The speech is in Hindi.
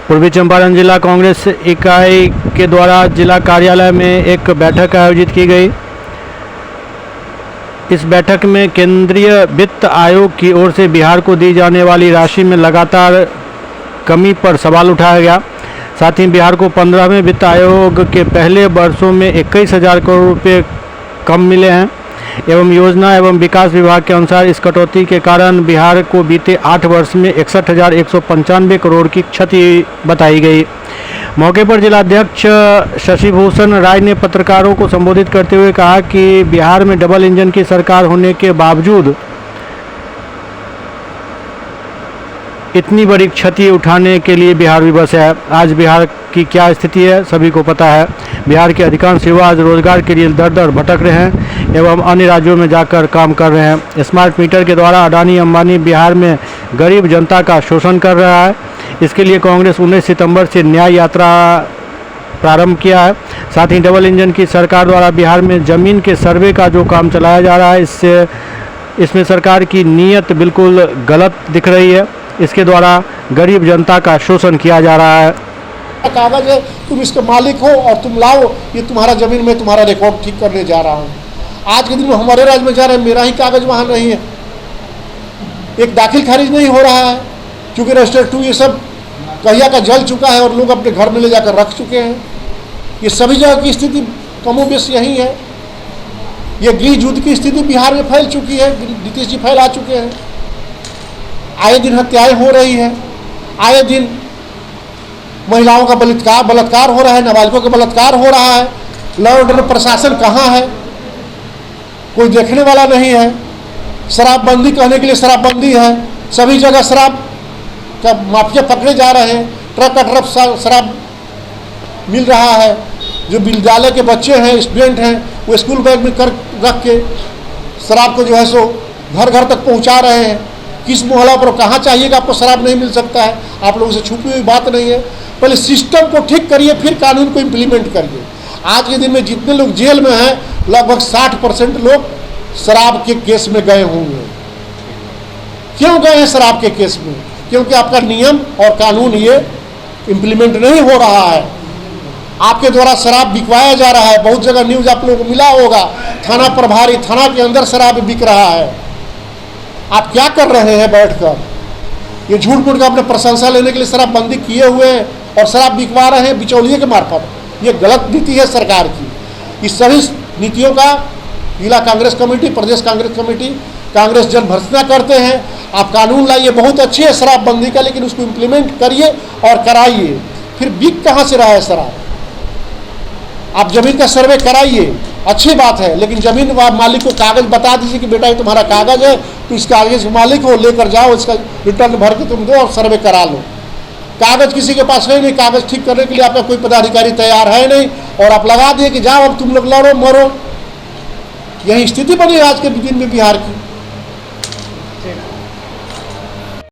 पूर्वी चंपारण जिला कांग्रेस इकाई के द्वारा जिला कार्यालय में एक बैठक आयोजित की गई। इस बैठक में केंद्रीय वित्त आयोग की ओर से बिहार को दी जाने वाली राशि में लगातार कमी पर सवाल उठाया गया। साथ ही बिहार को 15वें वित्त आयोग के पहले वर्षों में 21,000 करोड़ रुपये कम मिले हैं एवं योजना एवं विकास विभाग के अनुसार इस कटौती के कारण बिहार को बीते 8 वर्ष में 61,195 करोड़ की क्षति बताई गई। मौके पर जिलाध्यक्ष शशिभूषण राय ने पत्रकारों को संबोधित करते हुए कहा कि बिहार में डबल इंजन की सरकार होने के बावजूद इतनी बड़ी क्षति उठाने के लिए बिहार विवश है। आज बिहार की क्या स्थिति है सभी को पता है। बिहार के अधिकांश युवा आज रोजगार के लिए दर दर भटक रहे हैं एवं अन्य राज्यों में जाकर काम कर रहे हैं। स्मार्ट मीटर के द्वारा अडानी अंबानी बिहार में गरीब जनता का शोषण कर रहा है। इसके लिए कांग्रेस 19 सितंबर से न्याय यात्रा प्रारंभ किया है। साथ ही डबल इंजन की सरकार द्वारा बिहार में जमीन के सर्वे का जो काम चलाया जा रहा है इसमें सरकार की नीयत बिल्कुल गलत दिख रही है। इसके द्वारा गरीब जनता का शोषण किया जा रहा है। कागज है, तुम इसके मालिक हो और तुम लाओ, ये तुम्हारा जमीन में तुम्हारा रिकॉर्ड ठीक करने जा रहा हूँ। आज के दिन में हमारे राज्य में जा रहे हैं, मेरा ही कागज वहाँ नहीं है, एक दाखिल खारिज नहीं हो रहा है क्योंकि रजिस्टर 2 ये सब कहिया का जल चुका है और लोग अपने घर में ले जाकर रख चुके हैं। ये सभी जगह की स्थिति कमोबेश यही है। ये गृह युद्ध की स्थिति बिहार में फैल चुकी है, नीतीश जी फैला चुके हैं। आए दिन हत्याएं हो रही है, आए दिन महिलाओं का बलात्कार हो रहा है, नाबालिगों का बलात्कार हो रहा है। लॉ एंड ऑर्डर प्रशासन कहाँ है, कोई देखने वाला नहीं है। शराबबंदी कहने के लिए शराबबंदी है, सभी जगह शराब का माफिया पकड़े जा रहे हैं। ट्रक ट्रक शराब मिल रहा है। जो विद्यालय के बच्चे हैं, स्टूडेंट हैं, वो स्कूल बैग में कर रख के शराब को जो है सो घर घर तक पहुंचा रहे हैं। किस मोहल्ला पर कहाँ चाहिएगा आपको शराब नहीं मिल सकता है, आप लोगों से छुपी हुई बात नहीं है। पहले सिस्टम को ठीक करिए, फिर कानून को इम्प्लीमेंट करिए। आज के दिन में जितने लोग जेल में हैं लगभग 60% लोग शराब के केस में गए होंगे। क्यों गए हैं शराब के केस में? क्योंकि आपका नियम और कानून ये इम्प्लीमेंट नहीं हो रहा है। आपके द्वारा शराब बिकवाया जा रहा है। बहुत जगह न्यूज आप लोगों को मिला होगा, थाना प्रभारी थाना के अंदर शराब बिक रहा है। आप क्या कर रहे हैं बैठकर? ये झूठ मूठ का अपने प्रशंसा लेने के लिए शराबबंदी किए हुए हैं और शराब बिकवा रहे हैं बिचौलिए के मार्फत। ये गलत नीति है सरकार की। इस सभी नीतियों का जिला कांग्रेस कमेटी, प्रदेश कांग्रेस कमेटी, कांग्रेस जन भर्त्सना करते हैं। आप कानून लाइए, बहुत अच्छी है शराबबंदी का, लेकिन उसको इम्प्लीमेंट करिए और कराइए। फिर बिक कहाँ से रहा है शराब? आप जमीन का सर्वे कराइए, अच्छी बात है, लेकिन जमीन मालिक को कागज बता दीजिए कि बेटा ये तुम्हारा कागज है, तो इस कागज के मालिक हो, लेकर जाओ, इसका रिटर्न भर के तुम दो और सर्वे करा लो। कागज किसी के पास है नहीं, कागज ठीक करने के लिए आपका कोई पदाधिकारी तैयार है नहीं, और आप लगा दिए कि जाओ अब तुम लोग लड़ो मरो। यही स्थिति बनी आज के दिन में बिहार की।